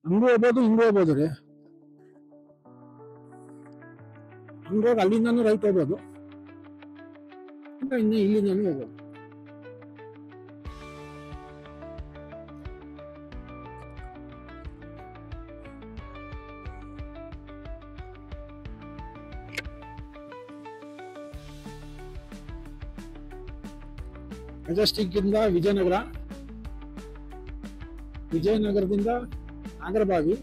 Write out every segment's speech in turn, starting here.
ಹಂಗೂ ಹೋಗ್ಬೋದು ಹಿಂಗೂ ಹೋಗ್ಬೋದು ರೀ. ಹಂಗೋಗಿ ಅಲ್ಲಿಂದನೂ ರೈಟ್ ಹೋಗ್ಬೋದು, ಇನ್ನು ಇಲ್ಲಿಂದನೂ ಹೋಗ್ಬೋದು. ಮೆಜೆಸ್ಟಿಕ್ ಇಂದ ವಿಜಯನಗರ, ವಿಜಯನಗರದಿಂದ ನಾಗರಬಾವಿ.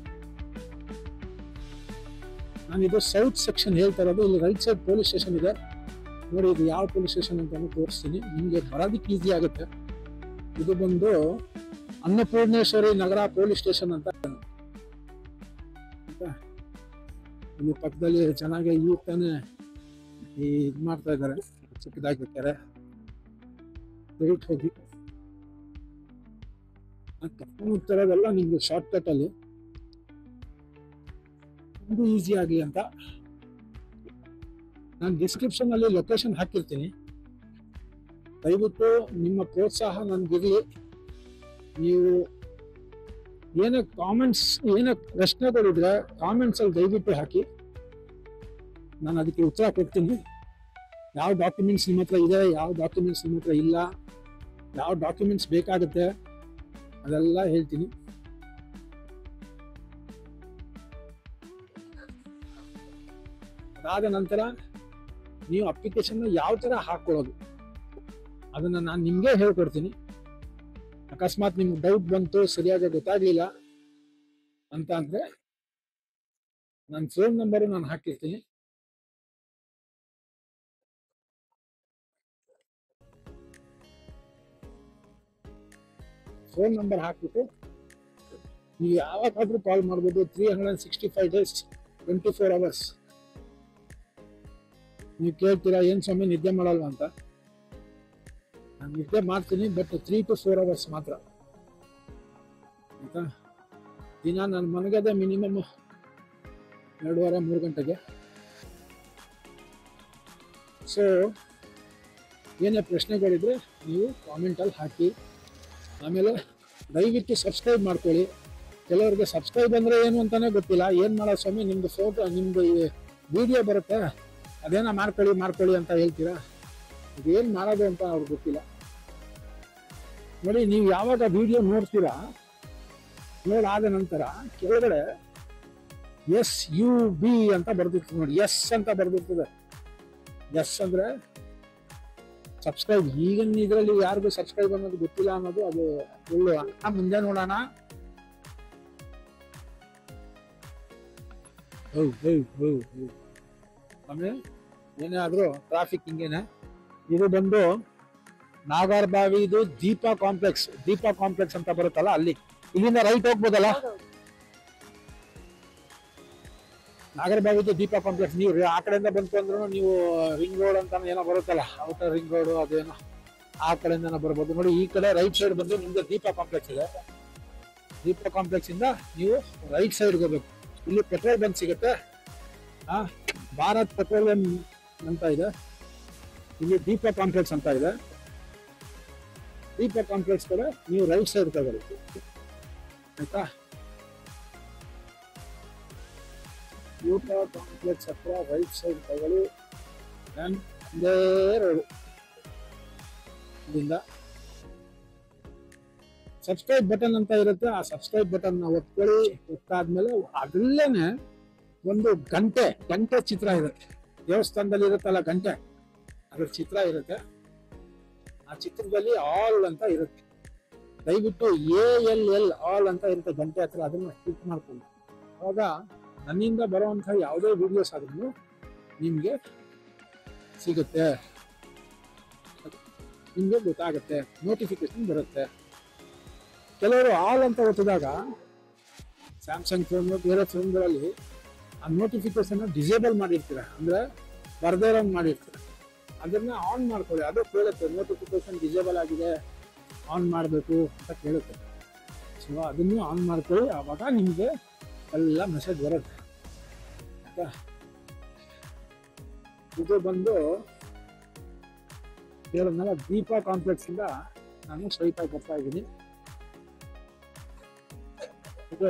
ನಾನಿದು ಸೌತ್ ಸೆಕ್ಷನ್ ಹೇಳ್ತಾ ಇರೋದು. ಇಲ್ಲಿ ರೈಟ್ ಸೈಡ್ ಪೊಲೀಸ್ ಸ್ಟೇಷನ್ ಇದೆ ನೋಡಿ. ಇದು ಯಾವ ಪೊಲೀಸ್ ಸ್ಟೇಷನ್ ಅಂತಾನು ತೋರಿಸ್ತೀನಿ, ನಿಮ್ಗೆ ಬರೋದಕ್ಕೆ ಈಸಿ ಆಗುತ್ತೆ. ಇದು ಬಂದು ಅನ್ನಪೂರ್ಣೇಶ್ವರಿ ನಗರ ಪೊಲೀಸ್ ಸ್ಟೇಷನ್ ಅಂತ. ಇಲ್ಲಿ ಪಕ್ಕದಲ್ಲಿ ಚೆನ್ನಾಗಿ ಈಗ ತಾನೇ ಇದು ಮಾಡ್ತಾ ಇದ್ದಾರೆ, ಚಿಕ್ಕದಾಗಿರ್ತಾರೆ. ರೈಟ್ ಹೋಗಿ ತರೋದೆಲ್ಲ ನಿಮ್ಗೆ ಶಾರ್ಟ್ ಕಟ್ ಅಲ್ಲಿ ಇದು ಈಸಿ ಆಗಲಿ ಅಂತ ನಾನು ಡಿಸ್ಕ್ರಿಪ್ಷನ್ ಅಲ್ಲಿ ಲೊಕೇಶನ್ ಹಾಕಿರ್ತೀನಿ. ದಯವಿಟ್ಟು ನಿಮ್ಮ ಪ್ರೋತ್ಸಾಹ ನನ್ಗಿರ್ಲಿ. ನೀವು ಏನೇ ಕಾಮೆಂಟ್ಸ್, ಏನೇ ಪ್ರಶ್ನೆಗಳಿದ್ರೆ ಕಾಮೆಂಟ್ಸ್ ಅಲ್ಲಿ ದಯವಿಟ್ಟು ಹಾಕಿ, ನಾನು ಅದಕ್ಕೆ ಉತ್ತರ ಕೊಡ್ತೀನಿ. ಯಾವ ಡಾಕ್ಯುಮೆಂಟ್ಸ್ ನಿಮ್ಮ ಹತ್ರ ಇದೆ, ಯಾವ ಡಾಕ್ಯುಮೆಂಟ್ಸ್ ನಿಮ್ಮ ಹತ್ರ ಇಲ್ಲ, ಯಾವ ಡಾಕ್ಯುಮೆಂಟ್ಸ್ ಬೇಕಾಗುತ್ತೆ ಅದೆಲ್ಲ ಹೇಳ್ತೀನಿ. ಅದಾದ ನಂತರ ನೀವು ಅಪ್ಲಿಕೇಶನ್ ಯಾವ ತರ ಹಾಕೊಳ್ಳೋದು ಅದನ್ನ ನಾನು ನಿಮ್ಗೆ ಹೇಳ್ಕೊಡ್ತೀನಿ. ಅಕಸ್ಮಾತ್ ನಿಮ್ಗೆ ಡೌಟ್ ಬಂತು, ಸರಿಯಾಗಿ ಗೊತ್ತಾಗ್ಲಿಲ್ಲ ಅಂತ ಅಂದ್ರೆ ನನ್ನ ಫೋನ್ ನಂಬರ್ ನಾನು ಹಾಕಿರ್ತೀನಿ. ಫೋನ್ ನಂಬರ್ ಹಾಕ್ಬಿಟ್ಟು ನೀವು ಯಾವಾಗಾದ್ರೂ ಕಾಲ್ ಮಾಡ್ಬೋದು. 365 days 24 hours. ನೀವು ಕೇಳ್ತೀರಾ ಏನ್ ಸ್ವಾಮಿ ನಿದ್ದೆ ಮಾಡಲ್ವಾ ಅಂತ. ನಾನು ನಿದ್ದೆ ಮಾಡ್ತೀನಿ, ಬಟ್ 3 to 4 hours ಮಾತ್ರ ಆಯ್ತಾ. ದಿನ ನಾನು ಮನಗದೆ ಮಿನಿಮಮ್ 2-3 ಗಂಟೆಗೆ. ಸೊ ಏನೇ ಪ್ರಶ್ನೆಗಳಿದ್ರೆ ನೀವು ಕಾಮೆಂಟಲ್ಲಿ ಹಾಕಿ. ಆಮೇಲೆ ದಯವಿಟ್ಟು ಸಬ್ಸ್ಕ್ರೈಬ್ ಮಾಡ್ಕೊಳ್ಳಿ. ಕೆಲವರಿಗೆ ಸಬ್ಸ್ಕ್ರೈಬ್ ಅಂದ್ರೆ ಏನು ಅಂತಾನೆ ಗೊತ್ತಿಲ್ಲ. ಏನ್ ಮಾಡೋದು ಸ್ವಾಮಿ, ನಿಮ್ದು ಫೋಟೋ, ನಿಮ್ದು ವಿಡಿಯೋ ಬರುತ್ತೆ ಅದೇನ ಮಾಡ್ಕೊಳ್ಳಿ ಅಂತ ಹೇಳ್ತೀರಾ. ಇದೇನ್ ಮಾಡೋದು ಅಂತ ಅವ್ರಿಗೆ ಗೊತ್ತಿಲ್ಲ. ನೋಡಿ, ನೀವು ಯಾವಾಗ ವಿಡಿಯೋ ನೋಡ್ತೀರಾ, ನೋಡಾದ ನಂತರ ಕೆಳಗಡೆ SUB ಅಂತ ಬರ್ದಿರ್ತದೆ ನೋಡಿ. ಎಸ್ ಅಂತ ಬರ್ದಿರ್ತದೆ. ಎಸ್ ಅಂದ್ರೆ ಸಬ್ಸ್ಕ್ರೈಬ್. ಈಗಿನ ಇದರಲ್ಲಿ ಯಾರಿಗೂ ಸಬ್ಸ್ಕ್ರೈಬ್ ಅನ್ನೋದು ಗೊತ್ತಿಲ್ಲ ಅನ್ನೋದು ಅದು ಸುಳ್ಳು. ಮುಂದೆ ನೋಡೋಣ. ಆಮೇಲೆ ಏನೇ ಆದ್ರೂ ಟ್ರಾಫಿಕ್ ಹಿಂಗೇನೆ. ಇದು ಬಂದು ನಾಗರಬಾವಿ, ಇದು ದೀಪಾ ಕಾಂಪ್ಲೆಕ್ಸ್ ಅಂತ ಬರುತ್ತಲ್ಲ ಅಲ್ಲಿ. ಇಲ್ಲಿಂದ ರೈಟ್ ಹೋಗ್ಬೋದಲ್ಲ, ನಾಗರಬಾವಿದು ದೀಪಾ ಕಾಂಪ್ಲೆಕ್ಸ್. ನೀವು ಆ ಕಡೆಯಿಂದ ಬಂತು ಅಂದ್ರೂ ನೀವು ರಿಂಗ್ ರೋಡ್ ಅಂತ ಏನೋ ಬರುತ್ತಲ್ಲ, ಔಟರ್ ರಿಂಗ್ ರೋಡ್, ಅದೇನೋ ಆ ಕಡೆಯಿಂದ ಬರ್ಬೋದು ನೋಡಿ. ಈ ಕಡೆ ರೈಟ್ ಸೈಡ್ ಬಂದು ನಿಮ್ದು ದೀಪಾ ಕಾಂಪ್ಲೆಕ್ಸ್ ಇದೆ. ದೀಪಾ ಕಾಂಪ್ಲೆಕ್ಸ್ ಇಂದ ನೀವು ರೈಟ್ ಸೈಡ್ ಹೋಗ್ಬೇಕು. ಇಲ್ಲಿ ಪೆಟ್ರೋಲ್ ಬಂಕ್ ಸಿಗುತ್ತೆ. ಭಾರತ್ ಪೆಟ್ರೋಲಿಯಂ ಅಂತ ಇದೆ. ಇಲ್ಲಿ ದೀಪಾ ಕಾಂಪ್ಲೆಕ್ಸ್ ಅಂತ ಇದೆ. ದೀಪಾ ಕಾಂಪ್ಲೆಕ್ಸ್ ಕಡೆ ನೀವು ರೈಟ್ ಸೈಡ್ ತಗೊಳ್ಳಿ ಆಯ್ತಾ. ದೀಪಾ ಕಾಂಪ್ಲೆಕ್ಸ್ ಹತ್ರ ರೈಟ್ ಸೈಡ್ ತಗೊಳ್ಳಿ. ಒಂದೇ ರೋಡ್. ಇದರಿಂದ ಸಬ್ಸ್ಕ್ರೈಬ್ ಬಟನ್ ಅಂತ ಇರುತ್ತೆ. ಆ ಸಬ್ಸ್ಕ್ರೈಬ್ ಬಟನ್ ಒತ್ಕೊಳ್ಳಿ. ಒತ್ತಾದ್ಮೇಲೆ ಅದರಲ್ಲೇನೆ ಒಂದು ಗಂಟೆ ಚಿತ್ರ ಇರುತ್ತೆ. ದೇವಸ್ಥಾನದಲ್ಲಿ ಇರುತ್ತಲ್ಲ ಗಂಟೆ, ಅದ್ರ ಚಿತ್ರ ಇರುತ್ತೆ. ಆ ಚಿತ್ರದಲ್ಲಿ ಆಲ್ ಅಂತ ಇರುತ್ತೆ. ದಯವಿಟ್ಟು ALL ಆಲ್ ಅಂತ ಇರುತ್ತೆ ಗಂಟೆ ಹತ್ರ. ಅದನ್ನ ಕ್ಲಿಕ್ ಮಾಡ್ಕೊಂಡು ಅವಾಗ ನನ್ನಿಂದ ಬರುವಂತಹ ಯಾವುದೇ ವಿಡಿಯೋಸ್ ಆದ್ರೂ ನಿಮ್ಗೆ ಸಿಗುತ್ತೆ, ನಿಮ್ಗೆ ಗೊತ್ತಾಗುತ್ತೆ, ನೋಟಿಫಿಕೇಶನ್ ಬರುತ್ತೆ. ಕೆಲವರು ಆಲ್ ಅಂತ ಒತ್ತಿದಾಗ ಸ್ಯಾಮ್ಸಂಗ್ ಫೋನ್, ಬೇರೆ ಫೋನ್ಗಳಲ್ಲಿ ಆ ನೋಟಿಫಿಕೇಶನ್ ಡಿಸೇಬಲ್ ಮಾಡಿರ್ತೀರ, ಅಂದ್ರೆ ಬರ್ದೇ ಇರೋಂಗ್ ಮಾಡಿರ್ತೀರ. ಅದನ್ನ ಆನ್ ಮಾಡ್ಕೊಳ್ಳಿ. ಅದು ಕೇಳುತ್ತೆ, ನೋಟಿಫಿಕೇಶನ್ ಡಿಸೇಬಲ್ ಆಗಿದೆ, ಆನ್ ಮಾಡಬೇಕು ಅಂತ ಕೇಳುತ್ತೆ. ಸೊ ಅದನ್ನು ಆನ್ ಮಾಡ್ಕೊಳ್ಳಿ. ಆವಾಗ ನಿಮಗೆ ಎಲ್ಲ ಮೆಸೇಜ್ ಬರುತ್ತೆ ಆಯ್ತಾ. ಇದು ಬಂದು ಹೇಳಿದ್ನಲ್ಲ, ದೀಪಾ ಕಾಂಪ್ಲೆಕ್ಸ್ ಇಂದ ನಾನು ಸ್ಟ್ರೈಟ್ ಆಗಿ ಬರ್ತಾ ಇದ್ದೀನಿ. ಇದು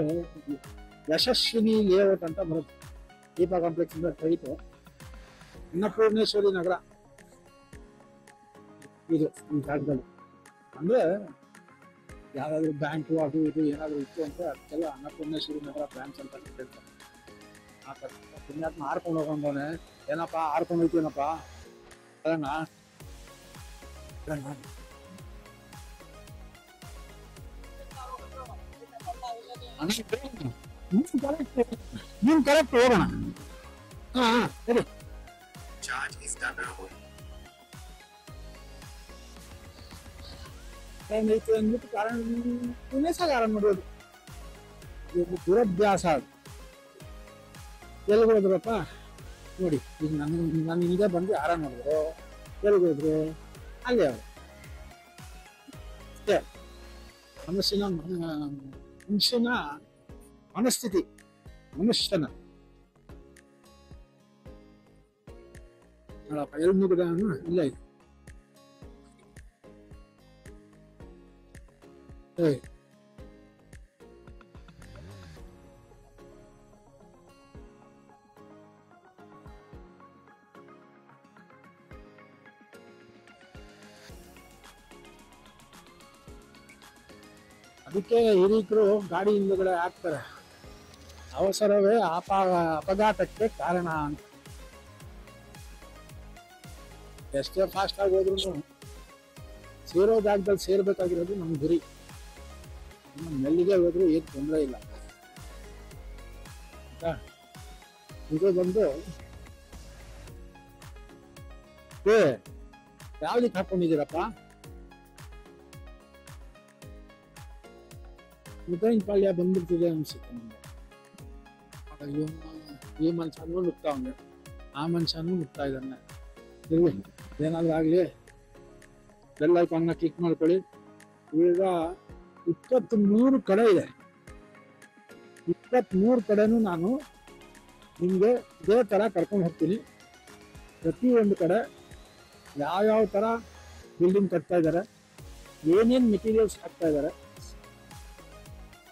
ಯಶಸ್ವಿನಿ ಲೇಔಟ್ ಅಂತ ಬರುತ್ತೆ. ದೀಪಾ ಕಾಂಪ್ಲೆಕ್ಸ್ ಇಂದ ರೈಟು ಅನ್ನಪೂರ್ಣೇಶ್ವರಿ ನಗರ ಇದು ಈ ಜಾಗದಲ್ಲಿ. ಅಂದ್ರೆ ಯಾವ್ದಾದ್ರು ಬ್ಯಾಂಕು ಅದು ಇದು ಏನಾದ್ರು ಇತ್ತು ಅಂದ್ರೆ ಅದಕ್ಕೆಲ್ಲ ಅನ್ನಪೂರ್ಣೇಶ್ವರಿ ನಗರ ಬ್ರಾಂಚ್ ಅಂತ ಹೇಳ್ತಾರೆ. ಆ ಥರ ಪುಣ್ಯಾತ್ಮ ಹಾರ್ಕೊಂಡು ಹೋಗೋಣ. ಏನಪ್ಪಾ ಹಾರ್ಕೊಂಡು ಹೋಗ್ತೀನಪ್ಪ ಅದನ್ನ ನೀನ್ ಕರೆಕ್ಟ್ ಹೋಗೋಣ. ಹಾ ಸರಿ. ಅಂದ್ಬಿಟ್ಟು ಕಾರಣ ಕಾರಣ ನೋಡೋದು ದುರಭ್ಯಾಸ. ಅದು ಎಲ್ಲಿಗೆ ಹೋದ್ರಪ್ಪ ನೋಡಿ, ಈಗ ನಾನು ಹಿಂದೆ ಬಂದು ಯಾರ ನೋಡಿದ್ರು, ಎಲ್ಲಿಗೆ ಹೋದ್ರು ಅಲ್ಲೇ ಅವರು. ಅಷ್ಟೇ ಮನುಷ್ಯನ ಮನಸ್ಥಿತಿ, ಮನುಷ್ಯನ ನೋಡಪ್ಪ ಎಲ್ಲಿ ಮುಗಿದ ಇಲ್ಲ ಇದು. ಅದಕ್ಕೆ ಹಿರಿಕರು ಗಾಡಿ ಹಿಂದುಗಡೆ ಹಾಕ್ತಾರೆ, ಅವಸರವೇ ಅಪಘಾತಕ್ಕೆ ಕಾರಣ ಅಂತ. ಎಷ್ಟೇ ಫಾಸ್ಟ್ ಆಗಿ ಹೋದ್ರು ಸೇರೋ ಜಾಗದಲ್ಲಿ ಸೇರ್ಬೇಕಾಗಿರೋದು ನಮ್ಮ ಗುರಿ. ಮೆಲ್ಲಿಗೆ ಹೋದ್ರು ಏನ್ ತೊಂದರೆ ಇಲ್ಲ. ಇದು ಬಂದು ಯಾವ್ದಕ್ಕೆ ಹಾಕೊಂಡಿದ್ದೀರಪ್ಪ? ಮುದ್ದೈನ ಪಾಳ್ಯ ಬಂದ್ಬಿಡ್ತಿದೆ ಅನ್ಸುತ್ತೆ ನಮ್ಗೆ. ಈ ಮನುಷ್ಯನೂ ನುಗ್ತಾ ಅವನು, ಆ ಮನುಷ್ಯನೂ ನುಗ್ತಾ ಇದ್ದಾನೆ. ಏನಾದ್ರು ಆಗ್ಲಿ ಬೆಲ್ ಐಕಾನ್ನ ಕ್ಲಿಕ್ ಮಾಡ್ಕೊಳ್ಳಿ. ಈಗ 23 ಕಡೆ ಇದೆ. 23 ಕಡೆನೂ ನಾನು ನಿಮ್ಗೆ ಇದೇ ತರ ಕರ್ಕೊಂಡು ಹೋಗ್ತೀನಿ. ಪ್ರತಿಯೊಂದು ಕಡೆ ಯಾವ್ಯಾವ ತರ ಬಿಲ್ಡಿಂಗ್ ಕಟ್ತಾ ಇದ್ದಾರೆ, ಏನೇನ್ ಮೆಟೀರಿಯಲ್ಸ್ ಹಾಕ್ತಾ ಇದ್ದಾರೆ,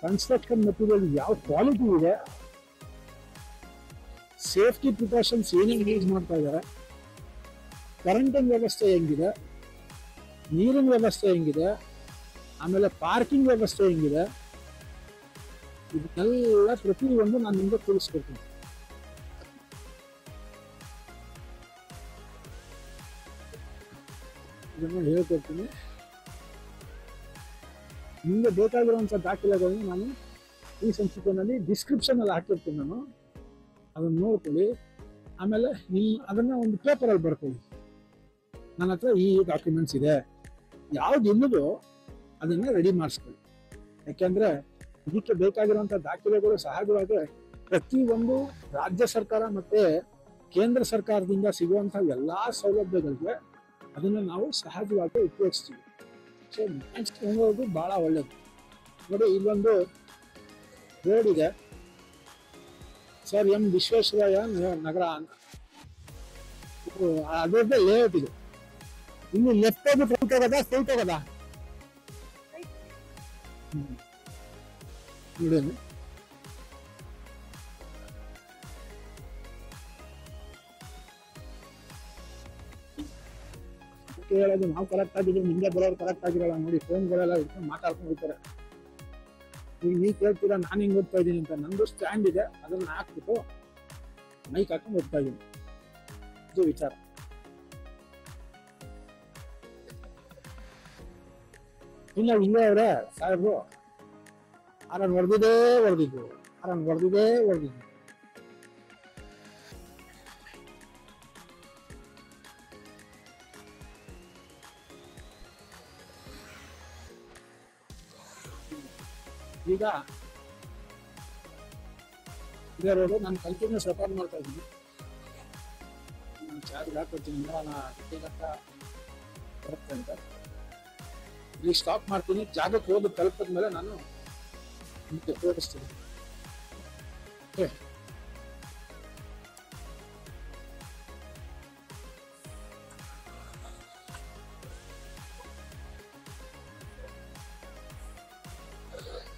ಕನ್ಸ್ಟ್ರಕ್ಷನ್ ಮೆಟೀರಿಯಲ್ ಯಾವ ಕ್ವಾಲಿಟಿ ಇದೆ, ಸೇಫ್ಟಿ ಪ್ರಿಕಾಷನ್ಸ್ ಏನೇನು ಯೂಸ್ ಮಾಡ್ತಾ ಇದ್ದಾರೆ, ಕರೆಂಟಿನ ವ್ಯವಸ್ಥೆ ಹೆಂಗಿದೆ, ನೀರಿನ ವ್ಯವಸ್ಥೆ ಹೆಂಗಿದೆ, ಆಮೇಲೆ ಪಾರ್ಕಿಂಗ್ ವ್ಯವಸ್ಥೆ ಹೆಂಗಿದೆ, ಇದನ್ನೆಲ್ಲ ಪ್ರತಿಯೊಂದು ನಾನು ನಿಮ್ಗೆ ತಿಳಿಸ್ಕೊಡ್ತೀನಿ. ಇದನ್ನು ಹೇಳ್ಕೊಡ್ತೀನಿ. ನಿಮಗೆ ಬೇಕಾಗಿರುವಂಥ ದಾಖಲೆಗಳನ್ನು ನಾನು ಈ ಸಂಚಿಕೆಯಲ್ಲಿ ಡಿಸ್ಕ್ರಿಪ್ಷನ್ ಅಲ್ಲಿ ಹಾಕಿರ್ತೀನಿ. ನಾನು ಅದನ್ನು ನೋಡ್ಕೊಳ್ಳಿ. ಆಮೇಲೆ ಅದನ್ನ ಒಂದು ಪೇಪರಲ್ಲಿ ಬರ್ಕೊಳ್ಳಿ. ನನ್ನ ಹತ್ರ ಈ ಡಾಕ್ಯುಮೆಂಟ್ಸ್ ಇದೆ, ಯಾವ್ದು ಇಲ್ಲದೋ ಅದನ್ನ ರೆಡಿ ಮಾಡಿಸ್ಕೊಳ್ಳಿ. ಯಾಕೆಂದ್ರೆ ಇದಕ್ಕೆ ಬೇಕಾಗಿರುವಂಥ ದಾಖಲೆಗಳು ಸಹಜವಾಗಿ ಪ್ರತಿಯೊಂದು ರಾಜ್ಯ ಸರ್ಕಾರ ಮತ್ತೆ ಕೇಂದ್ರ ಸರ್ಕಾರದಿಂದ ಸಿಗುವಂಥ ಎಲ್ಲಾ ಸೌಲಭ್ಯಗಳಿಗೆ ಅದನ್ನ ನಾವು ಸಹಜವಾಗಿ ಉಪಯೋಗಿಸ್ತೀವಿ. ಹೋಗೋದು ಬಹಳ ಒಳ್ಳೇದು. ನೋಡಿ, ಇಲ್ಲೊಂದು ರೋಡ್ ಇದೆ, ಸರ್ ಎಂ ವಿಶ್ವೇಶ್ವರಯ್ಯ ನಗರ ಅಂತ. ಅದರದ್ದೇ ಲೇಔಟ್ ಇದೆ. ಇಲ್ಲಿ ಲೆಫ್ಟ್ ಹೋಗಿ ಫ್ರಂಟ್ ಹೋಗೋದಾ ಸ್ಟ್ರೈಟ್ ಹೋಗೋದಾ? ನೋಡಿ, ಹೇಳೋದು ನಾವು ಕರೆಕ್ಟ್ ಆಗಿದ್ರು, ಮುಂದೆ ಬರೋರು ಕರೆಕ್ಟ್ ಆಗಿರಲ್ಲ. ನೋಡಿ, ಫೋನ್ಗಳೆಲ್ಲ ಇಟ್ಕೊಂಡು ಮಾತಾಡ್ಕೊಂಡು ಹೋಗ್ತಾರೆ. ಈಗ ನೀವು ಕೇಳ್ತೀರಾ ನಾನು ಹಿಂಗೆ ಓದ್ತಾ ಇದ್ದೀನಿ ಅಂತ. ನಂದು ಸ್ಟ್ಯಾಂಡ್ ಇದೆ, ಅದನ್ನ ಹಾಕ್ಬಿಟ್ಟು ಮೈಕ್ ಹಾಕೊಂಡು ಓದ್ತಾ ಇದ್ದೀನಿ. ಇದು ವಿಚಾರ. ಇಲ್ಲ ಹಿಂಗೆ ಅವ್ರೆ ಸಾಹೇಬ್ರು ಆರನ್ ಹೊಡೆದಿದ್ದೇ ಹೊಡೆದಿದ್ದು. ಈಗ ಇದೇ ರೋಡು ನಾನು ಕಂಟಿನ್ಯೂಸ್ ರೆಕಾರ್ಡ್ ಮಾಡ್ತಾ ಇದ್ದೀನಿ. ನಾನು ಚಾರ್ಜ್ ಹಾಕೊಡ್ತೀನಿ, ನೋಡೋಣ ಗಂಟ ಬರುತ್ತೆ ಅಂತ. ಇಲ್ಲಿ ಸ್ಟಾಪ್ ಮಾಡ್ತೀನಿ. ಜಾಗಕ್ಕೆ ಹೋಗಿ ತಲುಪಿದ ಮೇಲೆ ನಾನು ನಿಮಗೆ ತೋರಿಸ್ತೀನಿ.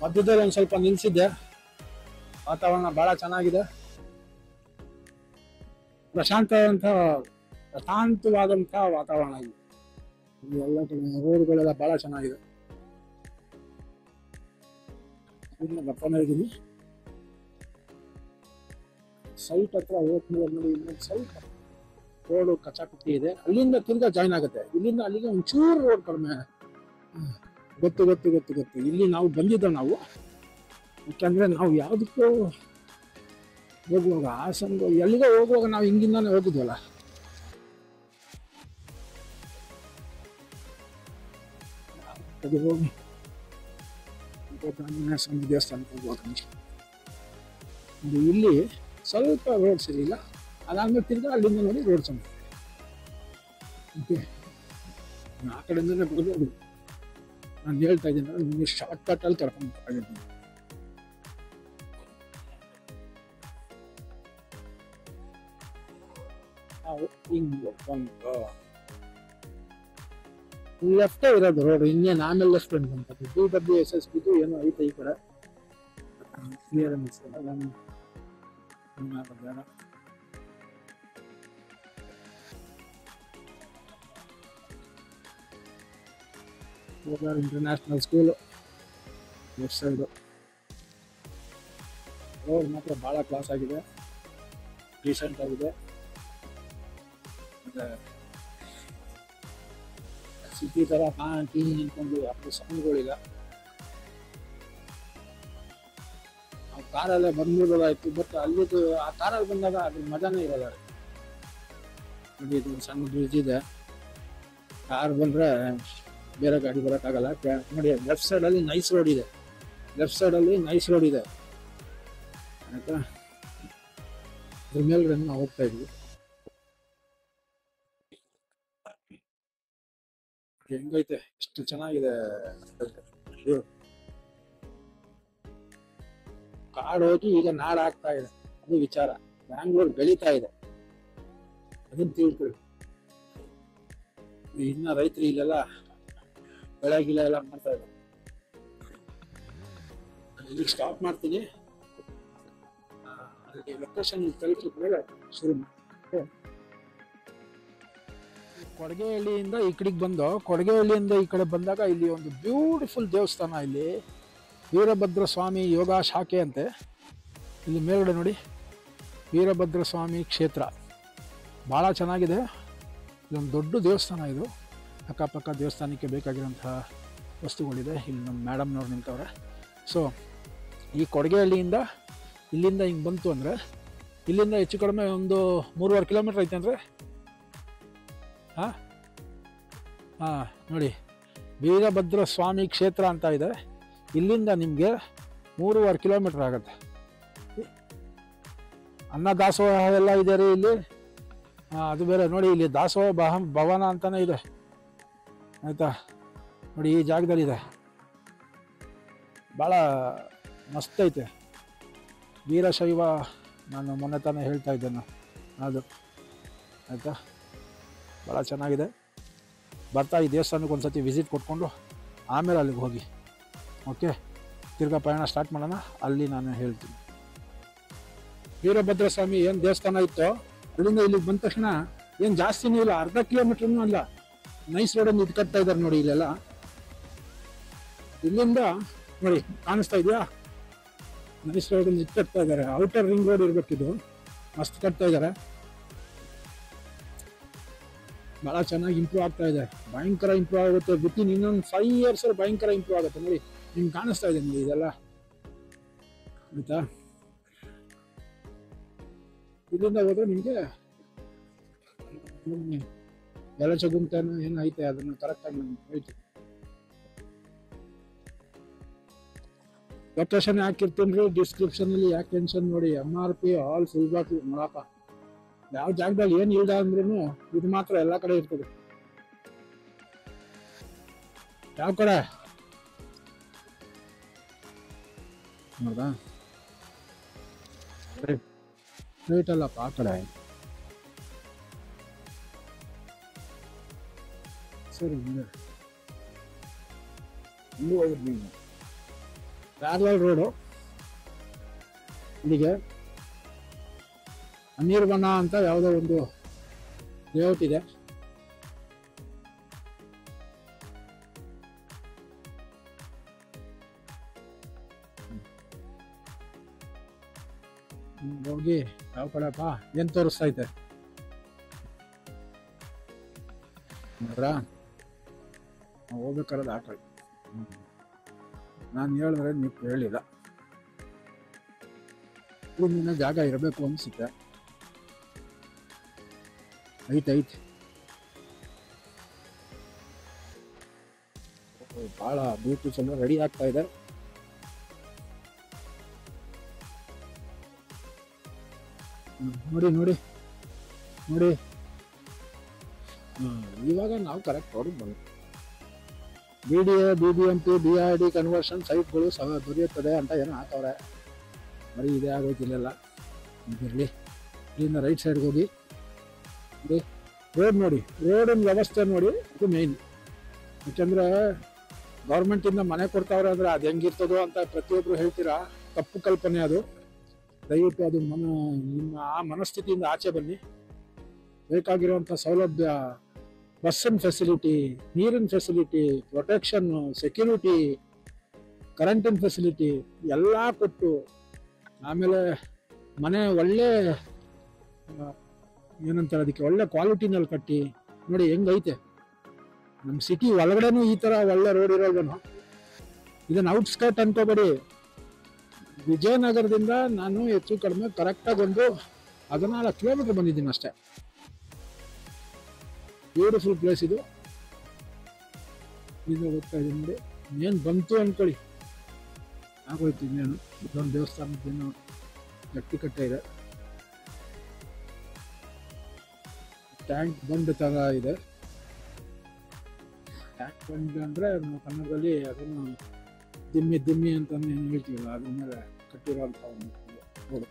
ಮಧ್ಯದಲ್ಲಿ ಒಂದು ಸ್ವಲ್ಪ ನಿಲ್ಸಿದ್ದೆ. ವಾತಾವರಣ ಬಹಳ ಚೆನ್ನಾಗಿದೆ, ಪ್ರಶಾಂತವಾದಂಥ ವಾತಾವರಣ ಇದೆ. ಎಲ್ಲ ಕಡೆ ರೋಡ್ಗಳೆಲ್ಲ ಬಹಳ ಚೆನ್ನಾಗಿದೆ. ಬರ್ತಾನೆ ಇದ್ದೀನಿ, ಸೈಟ್ ಹತ್ರ ಹೋಗ್ಮೇಲೆ ನೋಡಿ ಇನ್ನೊಂದು ಸ್ವಲ್ಪ ರೋಡು ಕಚ್ಚಾಕಟ್ಟಿ ಇದೆ. ಅಲ್ಲಿಂದ ತಿರ್ಗಾ ಜಾಯ್ನ್ ಆಗುತ್ತೆ. ಇಲ್ಲಿಂದ ಅಲ್ಲಿಗೆ ಒಂಚೂರು ರೋಡ್ ಕಡಿಮೆ. ಗೊತ್ತು ಗೊತ್ತು ಗೊತ್ತು ಗೊತ್ತು ಇಲ್ಲಿ ನಾವು ಬಂದಿದ್ದ ನಾವು, ಯಾಕಂದ್ರೆ ನಾವು ಯಾವುದಕ್ಕೂ ಹೋಗುವಾಗ ಹಾಸನ ಎಲ್ಲಿಗೋ ಹೋಗುವಾಗ ನಾವು ಹಿಂದಿಂದಾನೆ ಹೋಗಿದ್ವಲ್ಲ. ಅದು ಹೋಗಿ ಆಂಜನೇಯ ಸ್ವಾಮಿ ದೇವಸ್ಥಾನಕ್ಕೆ ಹೋಗ್ಬೋದು. ಇಲ್ಲಿ ಸ್ವಲ್ಪ ರೋಡ್ ಸರಿ ಇಲ್ಲ, ಅದಾದ್ಮೇಲೆ ತಿರ್ಗಾ ಅಲ್ಲಿಂದ ನೋಡಿ ರೋಡ್ ಚೆನ್ನಾಗಿ. ಓಕೆ, ಆ ಕಡೆಯಿಂದನೇ ಬರ್ಬೋದು. ನಾನು ಹೇಳ್ತಾ ಇದ್ದೀನಿ, ನಿಮಗೆ ಶಾರ್ಟ್ ಕಟ್ ಅಲ್ಲಿ ಕರ್ಕೊಂಡು ಹೋಗಿದ್ದೀನಿ. ನಾವು ಹಿಂಗೆ ಒಂದು ಲೆಫ್ಟೇ ಇರೋದು ರೋಡ್, ಇನ್ನೇನು ಆಮೇಲೆ ಲೆಫ್ಟ್ ಬಂತು. BWSSB ಏನೋ ಐತೆ ಈ ಕಡೆ. Clearance international school left side. Road ಮಾತ್ರ ಭಾಳ ಕ್ಲಾಸ್ ಆಗಿದೆ, ಡೀಸೆಂಟ್ ಆಗಿದೆ. ಸಿಟಿ ಥರ ಟೀ ನಿಂತ್ಕೊಂಡು ಯಾವುದು ಸೌಂಡ್ಗಳಿಲ್ಲ. ನಾವು ಕಾರಲ್ಲೇ ಬಂದ್ಬಿಡೋದಾಯ್ತು, ಬಟ್ ಅಲ್ಲಿದ್ದು ಆ ಕಾರಲ್ಲಿ ಬಂದಾಗ ಅದ್ರ ಮಜಾನೇ ಇರೋಲ್ಲ. ನೋಡಿ ಇದು ಸಣ್ಣ ಬ್ರಿಡ್ಜ್ ಇದೆ, ಕಾರ್ ಬಂದರೆ ಬೇರೆ ಗಾಡಿ ಬರೋಕ್ಕಾಗಲ್ಲ. ನೋಡಿ ಲೆಫ್ಟ್ ಸೈಡಲ್ಲಿ ನೈಸ್ ರೋಡ್ ಇದೆ, ಆಯಿತಾ. ಅದ್ರ ಮೇಲ್ಗಡೆ ನಾವು ಹೋಗ್ತಾ ಇದ್ವಿ. ಹೆಂಗೈತೆ, ಎಷ್ಟು ಚೆನ್ನಾಗಿದೆ. ಕಾಡು ಹೋಗಿ ಈಗ ನಾಡು ಆಗ್ತಾ ಇದೆ, ಅದು ವಿಚಾರ. ಬ್ಯಾಂಗ್ಳೂರ್ ಬೆಳೀತಾ ಇದೆ, ಅದನ್ನ ತಿಳ್ಕೊಳ್ಳಿ. ಇನ್ನ ರೈತರು ಇಲ್ಲೆಲ್ಲ ಬೆಳೆ ಗಿಳೆ ಎಲ್ಲ ಮಾಡ್ತಾ ಇದ್ದಾರೆ. ಈಗ ಸ್ಟಾಪ್ ಮಾಡ್ತೀನಿ, ಅಲ್ಲಿ ಲೊಕೇಶನ್ ತಲುಪಿದ ಮೇಲೆ ಶುರು ಮಾಡಿ. ಕೊಡಗೇಹಳ್ಳಿಯಿಂದ ಈ ಕಡೆಗೆ ಬಂದು, ಕೊಡಗೇಹಳ್ಳಿಯಿಂದ ಈ ಕಡೆ ಬಂದಾಗ ಇಲ್ಲಿ ಒಂದು ಬ್ಯೂಟಿಫುಲ್ ದೇವಸ್ಥಾನ, ಇಲ್ಲಿ ವೀರಭದ್ರ ಸ್ವಾಮಿ ಯೋಗ ಶಾಖೆ ಅಂತೆ. ಇಲ್ಲಿ ಮೇಲ್ಗಡೆ ನೋಡಿ, ವೀರಭದ್ರ ಸ್ವಾಮಿ ಕ್ಷೇತ್ರ ಭಾಳ ಚೆನ್ನಾಗಿದೆ. ಇದೊಂದು ದೊಡ್ಡ ದೇವಸ್ಥಾನ ಇದು. ಅಕ್ಕಪಕ್ಕ ದೇವಸ್ಥಾನಕ್ಕೆ ಬೇಕಾಗಿರೋಂತಹ ವಸ್ತುಗಳಿದೆ. ಇಲ್ಲಿ ನಮ್ಮ ಮೇಡಮ್ನವ್ರು ನಿಂತವ್ರೆ. ಸೊ ಈ ಕೊಡಗೇಹಳ್ಳಿಯಿಂದ ಇಲ್ಲಿಂದ ಹಿಂಗೆ ಬಂತು ಅಂದರೆ, ಇಲ್ಲಿಂದ ಹೆಚ್ಚು ಕಡಿಮೆ ಒಂದು 3.5 ಕಿಲೋಮೀಟ್ರ್ ಐತೆ ಅಂದರೆ. ಹಾಂ ನೋಡಿ, ವೀರಭದ್ರ ಸ್ವಾಮಿ ಕ್ಷೇತ್ರ ಅಂತ ಇದೆ. ಇಲ್ಲಿಂದ ನಿಮಗೆ 3.5 ಕಿಲೋಮೀಟ್ರ್ ಆಗುತ್ತೆ. ಅನ್ನ ದಾಸೋಹ ಎಲ್ಲ ಇದೆ ರೀ ಇಲ್ಲಿ. ಅದು ಬೇರೆ ನೋಡಿ, ಇಲ್ಲಿ ದಾಸೋಹ ಭವನ ಅಂತಲೇ ಇದೆ, ಆಯಿತಾ. ನೋಡಿ ಈ ಜಾಗದಲ್ಲಿದೆ, ಭಾಳ ಮಸ್ತ್ ಐತೆ. ವೀರಶೈವ, ನಾನು ಮೊನ್ನೆ ತಾನೇ ಹೇಳ್ತಾ ಇದ್ದೇನೆ ಅದು, ಆಯಿತಾ. ಭಾಳ ಚೆನ್ನಾಗಿದೆ. ಬರ್ತಾ ಈ ದೇವಸ್ಥಾನಕ್ಕೆ ಒಂದು ಸತಿ ವಿಸಿಟ್ ಕೊಟ್ಕೊಂಡು ಆಮೇಲೆ ಅಲ್ಲಿಗೆ ಹೋಗಿ. ಓಕೆ, ತಿರ್ಗಾ ಪಯಣ ಸ್ಟಾರ್ಟ್ ಮಾಡೋಣ. ಅಲ್ಲಿ ನಾನು ಹೇಳ್ತೀನಿ. ವೀರಭದ್ರ ಸ್ವಾಮಿ ಏನು ದೇವಸ್ಥಾನ ಇತ್ತು, ಅಲ್ಲಿಂದ ಇಲ್ಲಿಗೆ ಬಂದ ತಕ್ಷಣ ಏನು ಜಾಸ್ತಿನೂ ಇಲ್ಲ, ಅರ್ಧ ಕಿಲೋಮೀಟ್ರೂ ಅಲ್ಲ. ನೈಸ್ ರೋಡನ್ನು ಇದು ಕಟ್ತಾ ಇದ್ದಾರೆ ನೋಡಿ ಇಲ್ಲೆಲ್ಲ. ಇಲ್ಲಿಂದ ನೋಡಿ ಕಾಣಿಸ್ತಾ ಇದೆಯಾ, ನೈಸ್ ರೋಡನ್ನು ಇದು ಕಟ್ತಾ ಇದ್ದಾರೆ. ಔಟರ್ ರಿಂಗ್ ರೋಡ್ ಇರಬೇಕಿದು, ಮಸ್ತ್ ಕಟ್ತಾ ಇದ್ದಾರೆ. ಭಾಳ ಚೆನ್ನಾಗಿ ಇಂಪ್ರೂವ್ ಆಗ್ತಾ ಇದೆ, ಭಯಂಕರ ಇಂಪ್ರೂವ್ ಆಗುತ್ತೆ. ವಿತಿನ್ ಇನ್ನೊಂದು 5 years ಭಯಂಕರ ಇಂಪ್ರೂವ್ ಆಗುತ್ತೆ. ನೋಡಿ ನಿಮ್ಗೆ ಕಾಣಿಸ್ತಾ ಇದೆ ನೋಡಿ ಇದೆಲ್ಲ, ಆಯಿತಾ. ಇಲ್ಲಿಂದ ಹೋದ್ರೆ ನಿಮಗೆ ಯಲಚಗುಂತನ ಏನು ಐತೆ ಅದನ್ನು ಕರೆಕ್ಟಾಗಿ ನಾನು ಹೇಳ್ತೀನಿ. ಲೊಕೇಶನ್ ಹಾಕಿರ್ತೀನಿ ರೀ ಡಿಸ್ಕ್ರಿಪ್ಷನಲ್ಲಿ, ಯಾಕೆ ಟೆನ್ಷನ್. ನೋಡಿ MRP ಆಲ್ ಫುಲ್ ಬಾಕ್ ನೋಡಪ್ಪ. ಯಾವ ಜಾಗದಲ್ಲಿ ಏನು ಇಲ್ದ ಅಂದ್ರೂ ಇದು ಮಾತ್ರ ಎಲ್ಲ ಕಡೆ ಇರ್ತದೆ. ಯಾವ ಕಡೆ ನೋಡ್ದಾ, ಸ್ಟ್ರೈಟ್ ಅಲ್ಲಪ್ಪ ಆ ಕಡೆ. ಸರಿ, ಇಲ್ಲಿ ಹೋಗಿದ್ ನೀನು ಪ್ಯಾರಲಲ್ ರೋಡು ಇಲ್ಲಿಗೆ ಅನಿರ್ವನ ಅಂತ ಯಾವುದೋ ಒಂದು ಲೇಔಟ್ ಇದೆ. ಹೋಗಿ ಯಾವ ಕಡೆಪ್ಪ ಏನ್ ತೋರಿಸ್ತೈತೆ ನೋಡ್ರಾ, ನಾವು ಹೋಗ್ಬೇಕಾದ್ರೆ ಆ ಕಡೆ. ನಾನು ಹೇಳಿದ್ರೆ ನೀವು ಹೇಳಿಲ್ಲ. ಇನ್ನ ಜಾಗ ಇರಬೇಕು ಅನ್ಸುತ್ತೆ. ಐತೆ ಬಹಳ ಬ್ಯೂಟಿಫುಲ್ ರೆಡಿ ಆಗ್ತಾ ಇದೆ. ನೋಡಿ ನೋಡಿ ನೋಡಿ, ಇವಾಗ ನಾವು ಕರೆಕ್ಟ್ ರೋಡಿಗೆ ಬಂದ್ವಿ. BDA, BBMP, BRD ಕನ್ವರ್ಷನ್ ಸೈಟ್ಗಳು ದೊರೆಯುತ್ತದೆ ಅಂತ ಏನೋ ಹಾಕವ್ರೆ. ಬರೀ ಇದೇ ಆಗೋಯ್ತಿಲ್ಲ. ಇದಿರಲಿ, ಇಲ್ಲಿಂದ ರೈಟ್ ಸೈಡ್ಗೆ ಹೋಗಿ ರೋಡ್ ನೋಡಿ, ರೋಡಿನ ವ್ಯವಸ್ಥೆ ನೋಡಿ, ಅದು ಮೇಯ್ನ್. ಯಾಕೆಂದ್ರೆ ಗೌರ್ಮೆಂಟಿಂದ ಮನೆ ಕೊಡ್ತಾವ್ರೆ ಅಂದ್ರೆ ಅದು ಹೆಂಗಿರ್ತದೋ ಅಂತ ಪ್ರತಿಯೊಬ್ಬರು ಹೇಳ್ತೀರಾ, ತಪ್ಪು ಕಲ್ಪನೆ ಅದು. ದಯವಿಟ್ಟು ಅದು ನಿಮ್ಮ ಆ ಮನಸ್ಥಿತಿಯಿಂದ ಆಚೆ ಬನ್ನಿ. ಬೇಕಾಗಿರುವಂಥ ಸೌಲಭ್ಯ, ಬಸ್ಸಿನ ಫೆಸಿಲಿಟಿ, ನೀರಿನ ಫೆಸಿಲಿಟಿ, ಪ್ರೊಟೆಕ್ಷನ್, ಸೆಕ್ಯೂರಿಟಿ, ಕರೆಂಟಿನ ಫೆಸಿಲಿಟಿ ಎಲ್ಲ ಕೊಟ್ಟು, ಆಮೇಲೆ ಮನೆ ಒಳ್ಳೆ ಏನಂತಾರೆ ಅದಕ್ಕೆ ಒಳ್ಳೆ ಕ್ವಾಲಿಟಿನಲ್ಲಿ ಕಟ್ಟಿ ನೋಡಿ ಹೆಂಗೈತೆ. ನಮ್ಮ ಸಿಟಿ ಒಳಗಡೆನೂ ಈ ಥರ ಒಳ್ಳೆ ರೋಡ್ ಇರೋದನ್ನು. ಇದನ್ನು ಔಟ್ಸ್ಕರ್ಟ್ ಅನ್ಕೋಬೇಡಿ. ವಿಜಯನಗರದಿಂದ ನಾನು ಹೆಚ್ಚು ಕಡಿಮೆ ಕರೆಕ್ಟಾಗಿ ಒಂದು 14 ಕಿಲೋಮೀಟರ್ ಬಂದಿದ್ದೀನಿ ಅಷ್ಟೇ. ಬ್ಯೂಟಿಫುಲ್ ಪ್ಲೇಸ್ ಇದು. ಇದು ಹೋಗ್ತಾ ಇದ್ದೀನಿ ನೋಡಿ, ಏನು ಬಂತು ಅನ್ಕೊಳ್ಳಿ, ಆಗೋಯ್ತು. ಇನ್ನೇನು ಇದೊಂದು ದೇವಸ್ಥಾನದ್ದೇನು ಗಟ್ಟಿ ಕಟ್ಟೆ ಇದೆ. ಟ್ಯಾಂಕ್ ಬಂಡ್ ತರ ಇದೆ. ಟ್ಯಾಂಕ್ ಬಂಡ್ ಅಂದ್ರೆ ನಾವು ಕನ್ನಡದಲ್ಲಿ ಅದನ್ನು ದಿಮ್ಮಿ ಅಂತಾನೆ ಹೇಳ್ತೀವಲ್ಲ, ಅದ್ರ ಮೇಲೆ ಕಟ್ಟಿರುವಂತ ಒಂದು ರೋಡ್.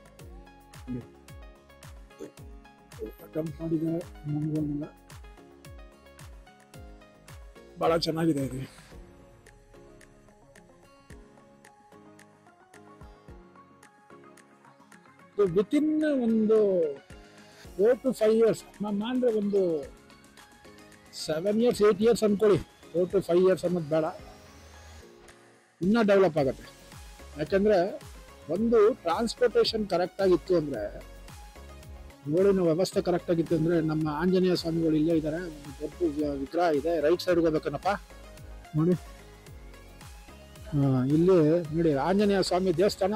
ಅಟೆಂಪ್ಟ್ ಮಾಡಿದ್ದಾರೆ ಮುಂಗಲ್ಲ, ಬಹಳ ಚೆನ್ನಾಗಿದೆ ಇದು. ವಿತಿನ್ ಒಂದು 4 to 5 years, ಅಂದ್ರೆ ಒಂದು 7 years 8 years ಅನ್ಕೊಳ್ಳಿ. 4 to 5 years ಅನ್ನೋದು ಬೇಡ, ಇನ್ನೂ ಡೆವಲಪ್ ಆಗುತ್ತೆ. ಯಾಕಂದ್ರೆ ಒಂದು ಟ್ರಾನ್ಸ್ಪೋರ್ಟೇಷನ್ ಕರೆಕ್ಟ್ ಆಗಿತ್ತು ಅಂದ್ರೆ, ರೋಡಿನ ವ್ಯವಸ್ಥೆ ಕರೆಕ್ಟ್ ಆಗಿತ್ತು ಅಂದ್ರೆ, ನಮ್ಮ ಆಂಜನೇಯ ಸ್ವಾಮಿಗಳು ಇಲ್ಲೇ ಇದ್ದಾರೆ, ದೊಡ್ಡ ವಿಗ್ರಹ ಇದೆ. ರೈಟ್ ಸೈಡ್ ಹೋಗ್ಬೇಕನ್ನಪ್ಪ ನೋಡಿ, ಇಲ್ಲಿ ನೋಡಿ ಆಂಜನೇಯ ಸ್ವಾಮಿ ದೇವಸ್ಥಾನ.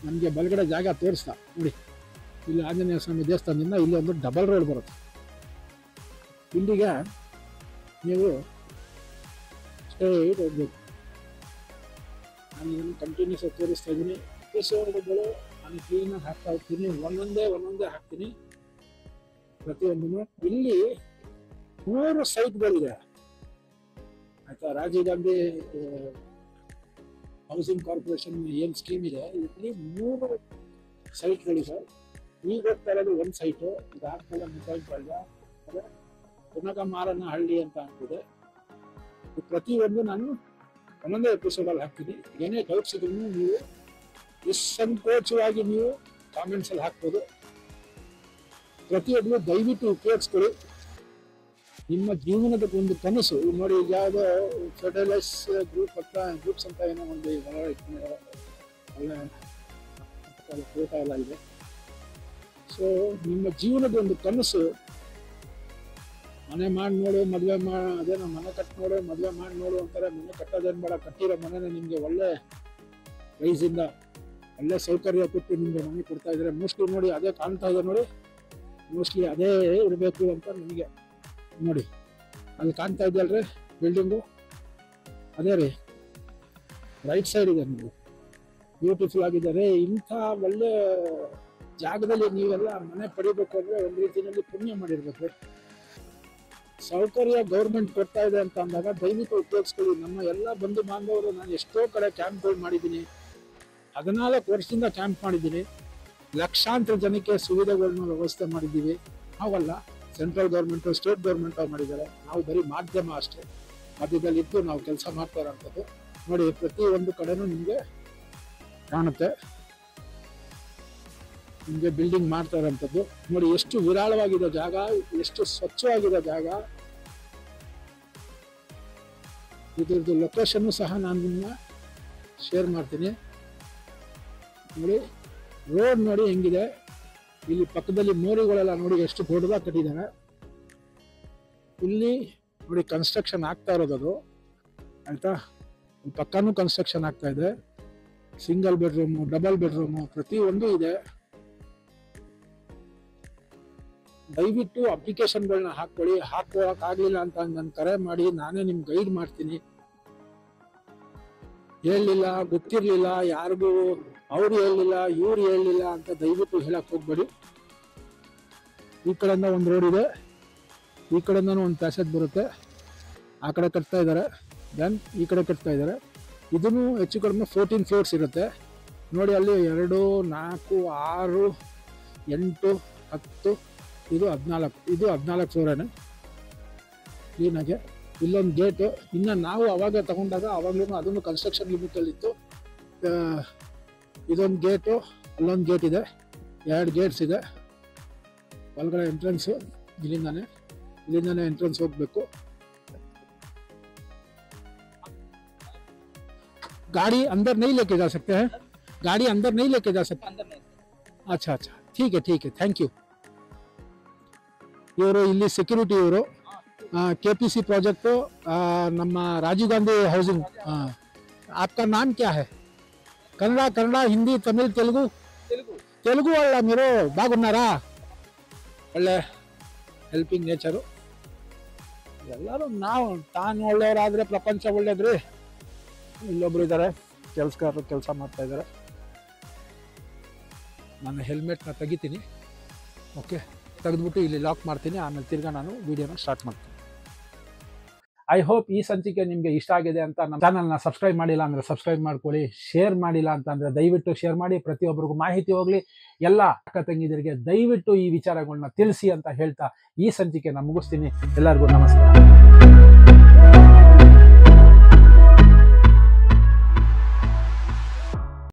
ನಮಗೆ ಬಲಗಡೆ ಜಾಗ ತೋರಿಸ್ತಾ ನೋಡಿ, ಇಲ್ಲಿ ಆಂಜನೇಯ ಸ್ವಾಮಿ ದೇವಸ್ಥಾನದಿಂದ ಇಲ್ಲಿ ಒಂದು ಡಬಲ್ ರೋಡ್ ಬರುತ್ತೆ. ಇಲ್ಲಿಗೆ ನೀವು ಸ್ಟ್ರೈಟ್ ಹೋಗ್ಬೇಕು. ನಾನು ಇದನ್ನು ಕಂಟಿನ್ಯೂಸ್ ಆಗಿ ತೋರಿಸ್ತಾ ಇದ್ದೀನಿ. ಎಪಿಸೋಡ್ಗಳು ನಾನು ಕ್ಲೀನಾಗಿ ಹಾಕ್ತಾ ಹೋಗ್ತೀನಿ, ಒಂದೊಂದೇ ಹಾಕ್ತೀನಿ ಪ್ರತಿಯೊಂದನ್ನು. ಇಲ್ಲಿ 3 ಸೈಟ್ಗಳಿದೆ ಆಯ್ತಾ. ರಾಜೀವ್ ಗಾಂಧಿ ಹೌಸಿಂಗ್ ಕಾರ್ಪೊರೇಷನ್ ಏನು ಸ್ಕೀಮ್ ಇದೆ, ಇಲ್ಲಿ 3 ಸೈಟ್ಗಳಿದೆ. ಈಗ ಹೋಗ್ತಾ ಇರೋದು ಒಂದು ಸೈಟು, ಇದಾದ್ಮೇಲೆ ಮುಖಾಯಿಪಾಳ್ಯ, ಅದೇ ಪುನಕಮಾರನಹಳ್ಳಿ ಅಂತ ಆಗ್ತಿದೆ. ಪ್ರತಿಯೊಂದು ನಾನು ಒಂದೊಂದೇ ಎಪಿಸೋಡಲ್ಲಿ ಹಾಕ್ತೀನಿ. ಏನೇ ಡೌಟ್ಸ್ ಇದ್ರೂ ನೀವು ನಿಸ್ಸಂಕೋಚವಾಗಿ ನೀವು ಕಾಮೆಂಟ್ಸಲ್ಲಿ ಹಾಕ್ಬೋದು. ಪ್ರತಿಯೊಬ್ಬರು ದಯವಿಟ್ಟು ಉಪಯೋಗಿಸ್ಕೊಳ್ಳಿ. ನಿಮ್ಮ ಜೀವನದ ಒಂದು ಕನಸು ನೋಡಿ. ಈಗ ಯಾವುದೋ ಫೆಡರಲೈಸ್ ಗ್ರೂಪ್ಸ್ ಅಂತ ಏನೋ ಒಂದು ಒಳ್ಳೆ ಫೋಟೋ ಎಲ್ಲ ಇದೆ. ಸೊ ನಿಮ್ಮ ಜೀವನದ ಒಂದು ಕನಸು, ಮನೆ ಮಾಡಿ ನೋಡು, ಮದುವೆ ಅದೇನೋ ಮನೆ ಕಟ್ಟಿ ನೋಡು, ಮದುವೆ ಮಾಡಿ ನೋಡು ಅಂತಾರೆ. ಮನೆ ಕಟ್ಟೋದೇನು ಬೇಡ, ಕಟ್ಟಿರೋ ಮನೆನ ನಿಮಗೆ ಒಳ್ಳೆ ಪ್ರೈಸಿಂದ ಒಳ್ಳೆ ಸೌಕರ್ಯ ಕೊಟ್ಟು ನಿಮಗೆ ಮನೆ ಕೊಡ್ತಾ ಇದ್ದಾರೆ. ಮೋಸ್ಟ್ಲಿ ನೋಡಿ ಅದೇ ಕಾಣ್ತಾ ಇದೆ ನೋಡಿ, ಮೋಸ್ಟ್ಲಿ ಅದೇ ಇರಬೇಕು ಅಂತ ನನಗೆ. ನೋಡಿ ಅಲ್ಲಿ ಕಾಣ್ತಾ ಇದೆಯಲ್ರಿ ಬಿಲ್ಡಿಂಗು, ಅದೇ ರೀ ರೈಟ್ ಸೈಡ್ ಇದೆ ನೋಡಿ, ಬ್ಯೂಟಿಫುಲ್ ಆಗಿದ್ದಾರೆ. ಇಂಥ ಒಳ್ಳೆ ಜಾಗದಲ್ಲಿ ನೀವೆಲ್ಲ ಮನೆ ಪಡಿಬೇಕು ಅಂದ್ರೆ ಒಂದು ರೀತಿಯಲ್ಲಿ ಪುಣ್ಯ ಮಾಡಿರ್ಬೇಕು. ಸೌಕರ್ಯ ಗೌರ್ಮೆಂಟ್ ಕೊಡ್ತಾ ಇದೆ ಅಂತ ಅಂದಾಗ ದಯವಿಟ್ಟು ಉಪಯೋಗಿಸ್ಕೊಳ್ಳಿ. ನಮ್ಮ ಎಲ್ಲ ಬಂಧು ಬಾಂಧವರು, ನಾನು ಎಷ್ಟೋ ಕಡೆ ಕ್ಯಾಂಪ್ಗಳು ಮಾಡಿದ್ದೀನಿ, 14 ವರ್ಷದಿಂದ ಕ್ಯಾಂಪ್ ಮಾಡಿದ್ದೀನಿ. ಲಕ್ಷಾಂತರ ಜನಕ್ಕೆ ಸುವಿಧೆಗಳನ್ನ ವ್ಯವಸ್ಥೆ ಮಾಡಿದ್ದೀವಿ. ನಾವಲ್ಲ, ಸೆಂಟ್ರಲ್ ಗೌರ್ಮೆಂಟು ಸ್ಟೇಟ್ ಗೌರ್ಮೆಂಟು ಮಾಡಿದ್ದಾರೆ. ನಾವು ಬರೀ ಮಾಧ್ಯಮ ಅಷ್ಟೇ, ಮಧ್ಯದಲ್ಲಿ ಇದ್ದು ನಾವು ಕೆಲಸ ಮಾಡ್ತಾ ಇರೋಂಥದ್ದು. ನೋಡಿ ಪ್ರತಿ ಒಂದು ಕಡೆನೂ ನಿಮಗೆ ಕಾಣುತ್ತೆ. ನಿಮಗೆ ಬಿಲ್ಡಿಂಗ್ ಮಾಡ್ತಾ ಇರೋಂಥದ್ದು ನೋಡಿ, ಎಷ್ಟು ವಿರಾಳವಾಗಿದೆ ಜಾಗ, ಎಷ್ಟು ಸ್ವಚ್ಛವಾಗಿದೆ ಜಾಗ. ಇದ್ರದ್ದು ಲೊಕೇಶನ್ ಸಹ ನಾನು ನಿಮ್ಮನ್ನ ಶೇರ್ ಮಾಡ್ತೀನಿ ನೋಡಿ. ರೋಡ್ ನೋಡಿ ಹೆಂಗಿದೆ, ಇಲ್ಲಿ ಪಕ್ಕದಲ್ಲಿ ಮೋರಿಗಳೆಲ್ಲ ನೋಡಿ ಎಷ್ಟು ದೊಡ್ಡದಾಗಿ ಕಟ್ಟಿದ್ದಾರೆ. ಇಲ್ಲಿ ನೋಡಿ ಕನ್ಸ್ಟ್ರಕ್ಷನ್ ಆಗ್ತಾ ಇರೋದು ಆಯ್ತಾ. ಇಲ್ಲಿ ಪಕ್ಕನೂ ಕನ್ಸ್ಟ್ರಕ್ಷನ್ ಆಗ್ತಾ ಇದೆ. ಸಿಂಗಲ್ ಬೆಡ್ರೂಮು, ಡಬಲ್ ಬೆಡ್ರೂಮು ಪ್ರತಿಯೊಂದು ಇದೆ. ದಯವಿಟ್ಟು ಅಪ್ಲಿಕೇಶನ್ಗಳನ್ನ ಹಾಕೊಳ್ಳಿ. ಹಾಕೋಕ್ ಆಗ್ಲಿಲ್ಲ ಅಂತ ನನ್ನ ಕರೆ ಮಾಡಿ, ನಾನೇ ನಿಮ್ಗೆ ಗೈಡ್ ಮಾಡ್ತೀನಿ. ಹೇಳಲಿಲ್ಲ, ಗೊತ್ತಿರ್ಲಿಲ್ಲ, ಯಾರಿಗೂ ಅವ್ರು ಹೇಳಲಿಲ್ಲ, ಇವ್ರು ಹೇಳಲಿಲ್ಲ ಅಂತ ದಯವಿಟ್ಟು ಹೇಳಕ್ ಹೋಗ್ಬೇಡಿ. ಈ ಕಡೆಯಿಂದ ಒಂದು ರೋಡ್ ಇದೆ, ಈ ಕಡೆಯಿಂದ ಒಂದು ಪ್ಯಾಸೇಜ್ ಬರುತ್ತೆ. ಆ ಕಡೆ ಕಟ್ತಾ ಇದ್ದಾರೆ, ದೆನ್ ಈ ಕಡೆ ಕಟ್ತಾ ಇದ್ದಾರೆ. ಇದನ್ನು ಹೆಚ್ಚು ಕಡಿಮೆ 14 ಫ್ಲೋರ್ಸ್ ಇರುತ್ತೆ ನೋಡಿ. ಅಲ್ಲಿ 2, 4, 6, 8, 10, ಇದು 14, ಇದು 14 ಫ್ಲೋರೇನೆ ಕ್ಲೀನಾಗೆ. ಇಲ್ಲೊಂದು ಗೇಟು, ಇನ್ನು ನಾವು ಅವಾಗ ತಗೊಂಡಾಗ ಅವಾಗ್ಲೂ ಅದನ್ನು ಕನ್ಸ್ಟ್ರಕ್ಷನ್ ಲಿಮಿಟಲ್ಲಿತ್ತು. ಇದೊಂದು ಗೇಟು, ಅಲ್ಲೊಂದು ಗೇಟ್ ಇದೆ, 2 ಗೇಟ್ಸ್ ಇದೆ. ಒಳಗಡೆ ಎಂಟ್ರೆನ್ಸು ಇಲ್ಲಿಂದಾನೆ ಎಂಟ್ರೆನ್ಸ್ ಹೋಗ್ಬೇಕು. गाड़ी अंदर नहीं लेके जा सकते हैं? गाड़ी अंदर नहीं लेके जा सकते? अच्छा अच्छा, ठीक है, थैंक यू. इವರು ಇಲ್ಲಿ ಸೆಕ್ಯೂರಿಟಿ, ಇವರು KPC ಪ್ರಾಜೆಕ್ಟು, ನಮ್ಮ ರಾಜೀವ್ ಗಾಂಧಿ ಹೌಸಿಂಗ್. आपका नाम क्या है? ಕನ್ನಡ, ಹಿಂದಿ, ತಮಿಳ್, ತೆಲುಗು ಅಲ್ಲ మీరు బాగున్నారా? ಒಳ್ಳೆ ಹೆಲ್ಪಿಂಗ್ ನೇಚರು. ಎಲ್ಲರೂ ನಾವು ತಾನು ಒಳ್ಳೆಯವರಾದ್ರೆ ಪ್ರಪಂಚ ಒಳ್ಳೇದ್ರಿ. ಇಲ್ಲೊಬ್ರು ಇದ್ದಾರೆ ಕೆಲಸಗಾರರು, ಕೆಲಸ ಮಾಡ್ತಾ ಇದ್ದಾರೆ. ನಾನು ಹೆಲ್ಮೆಟ್ನ ತೆಗಿತೀನಿ. ಓಕೆ, ತೆಗೆದ್ಬಿಟ್ಟು ಇಲ್ಲಿ ಲಾಕ್ ಮಾಡ್ತೀನಿ. ಆಮೇಲೆ ತಿರ್ಗಾ ನಾನು ವಿಡಿಯೋನ ಸ್ಟಾರ್ಟ್ ಮಾಡ್ತೀನಿ. ಐ ಹೋಪ್ ಈ ಸಂಚಿಕೆ ನಿಮಗೆ ಇಷ್ಟ ಆಗಿದೆ ಅಂತ. ನಮ್ಮ ಚಾನಲ್ನ ಸಬ್ಸ್ಕ್ರೈಬ್ ಮಾಡಿಲ್ಲ ಅಂದರೆ ಸಬ್ಸ್ಕ್ರೈಬ್ ಮಾಡ್ಕೊಳ್ಳಿ. ಶೇರ್ ಮಾಡಿಲ್ಲ ಅಂತಂದರೆ ದಯವಿಟ್ಟು ಶೇರ್ ಮಾಡಿ. ಪ್ರತಿಯೊಬ್ಬರಿಗೂ ಮಾಹಿತಿ ಹೋಗಲಿ. ಎಲ್ಲ ಅಕ್ಕ ತಂಗಿದರಿಗೆ ದಯವಿಟ್ಟು ಈ ವಿಚಾರಗಳನ್ನ ತಿಳಿಸಿ ಅಂತ ಹೇಳ್ತಾ ಈ ಸಂಚಿಕೆನ ಮುಗಿಸ್ತೀನಿ. ಎಲ್ಲರಿಗೂ ನಮಸ್ಕಾರ.